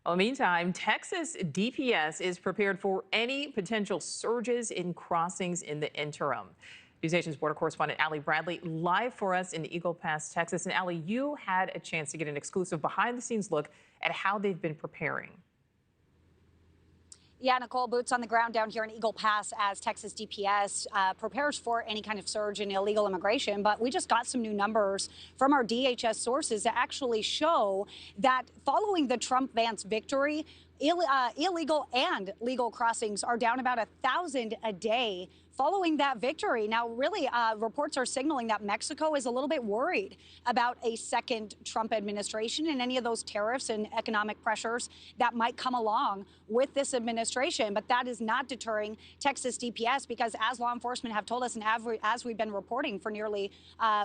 Well, meantime, Texas DPS is prepared for any potential surges in crossings in the interim. NewsNation's border correspondent Allie Bradley live for us in Eagle Pass, Texas. And Allie, you had a chance to get an exclusive behind-the-scenes look at how they've been preparing. Yeah, Nichole, boots on the ground down here in Eagle Pass as Texas DPS prepares for any kind of surge in illegal immigration. But we just got some new numbers from our DHS sources that actually show that following the Trump-Vance victory, illegal and legal crossings are down about 1,000 a day following that victory. Now, really, reports are signaling that Mexico is a little bit worried about a second Trump administration and any of those tariffs and economic pressures that might come along with this administration. But that is not deterring Texas DPS because, as law enforcement have told us, and as we've been reporting for nearly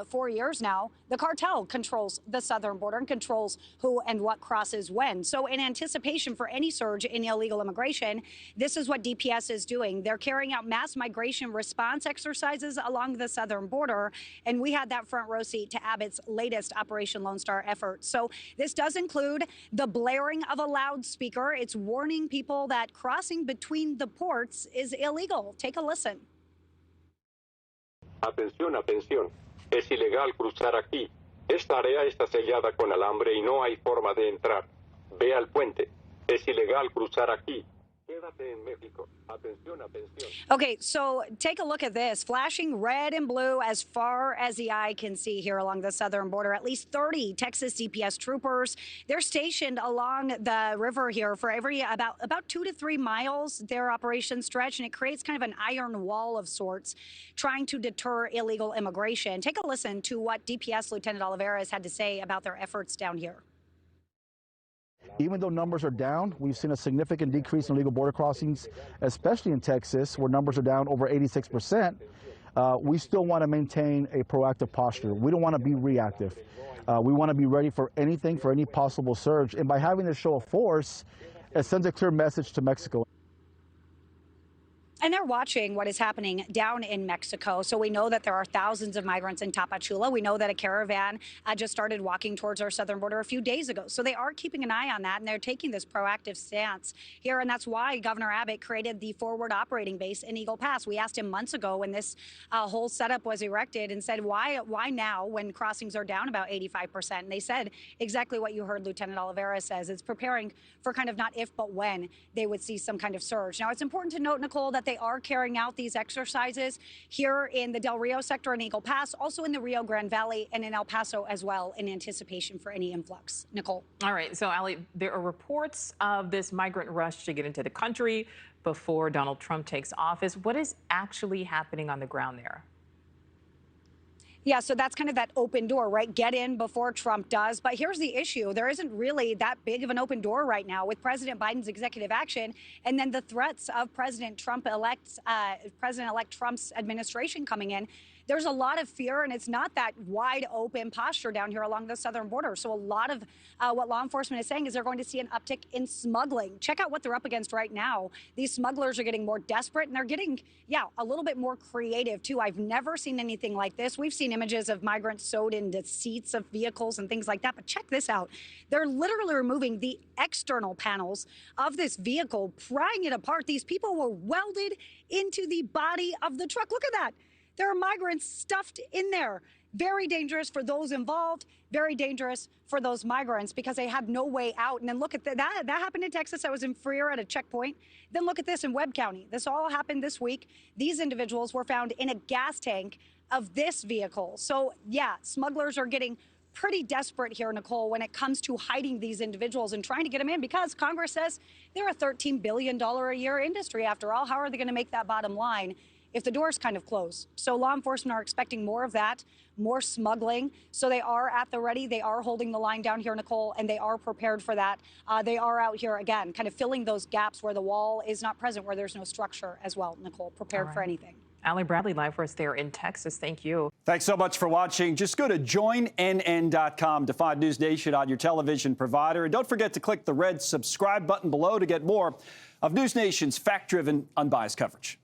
4 years now, the cartel controls the southern border and controls who and what crosses when. So in anticipation for any surge in illegal immigration, this is what DPS is doing. They're carrying out mass migration response exercises along the southern border, and we had that front row seat to Abbott's latest Operation Lone Star effort. So this does include the blaring of a loudspeaker. It's warning people that crossing between the ports is illegal. Take a listen. Atención, atención. Es ilegal cruzar aquí. Esta área está sellada con alambre y no hay forma de entrar. Ve al puente. Es ilegal cruzar aquí. Okay, so take a look at this. Flashing red and blue as far as the eye can see here along the southern border. At least 30 Texas DPS troopers. They're stationed along the river here for every about 2 to 3 miles. Their operation stretch, and it creates kind of an iron wall of sorts, trying to deter illegal immigration. Take a listen to what DPS Lieutenant Olivares had to say about their efforts down here. Even though numbers are down, we've seen a significant decrease in illegal border crossings, especially in Texas, where numbers are down over 86%. We still want to maintain a proactive posture. We don't want to be reactive. We want to be ready for anything, for any possible surge. And by having this show of force, it sends a clear message to Mexico. And they're watching what is happening down in Mexico. So we know that there are thousands of migrants in Tapachula. We know that a caravan just started walking towards our southern border a few days ago. So they are keeping an eye on that, and they're taking this proactive stance here. And that's why Governor Abbott created the forward operating base in Eagle Pass. We asked him months ago when this whole setup was erected and said, why now when crossings are down about 85%? And they said exactly what you heard Lieutenant Olivares says. It's preparing for kind of not if, but when they would see some kind of surge. Now, it's important to note, Nichole, that they are carrying out these exercises here in the Del Rio sector in Eagle Pass, also in the Rio Grande Valley and in El Paso as well, in anticipation for any influx. Nichole. All right. So, Allie, there are reports of this migrant rush to get into the country before Donald Trump takes office. What is actually happening on the ground there? Yeah, so that's kind of that open door, right? Get in before Trump does. But here's the issue. There isn't really that big of an open door right now with President Biden's executive action and then the threats of President Trump-elect Trump's administration coming in. There's a lot of fear, and it's not that wide open posture down here along the southern border. So a lot of what law enforcement is saying is they're going to see an uptick in smuggling. Check out what they're up against right now. These smugglers are getting more desperate, and they're getting, a little bit more creative, too. I've never seen anything like this. We've seen images of migrants sewed into seats of vehicles and things like that. But check this out. They're literally removing the external panels of this vehicle, prying it apart. These people were welded into the body of the truck. Look at that. There are migrants stuffed in there. Very dangerous for those involved, very dangerous for those migrants because they have no way out. And then look at that. That happened in Texas. I was in Freer at a checkpoint. Then look at this in Webb County. This all happened this week. These individuals were found in a gas tank of this vehicle. So, yeah, smugglers are getting pretty desperate here, Nichole, when it comes to hiding these individuals and trying to get them in because Congress says they're a $13 billion a year industry. After all, how are they going to make that bottom line if the doors kind of close? So law enforcement are expecting more of that, more smuggling. So they are at the ready. They are holding the line down here, Nichole, and they are prepared for that. They are out here, again, kind of filling those gaps where the wall is not present, where there's no structure as well, Nichole, prepared for anything. Allie Bradley live for us there in Texas. Thank you. Thanks so much for watching. Just go to joinnn.com to find News Nation on your television provider. And don't forget to click the red subscribe button below to get more of News Nation's fact-driven, unbiased coverage.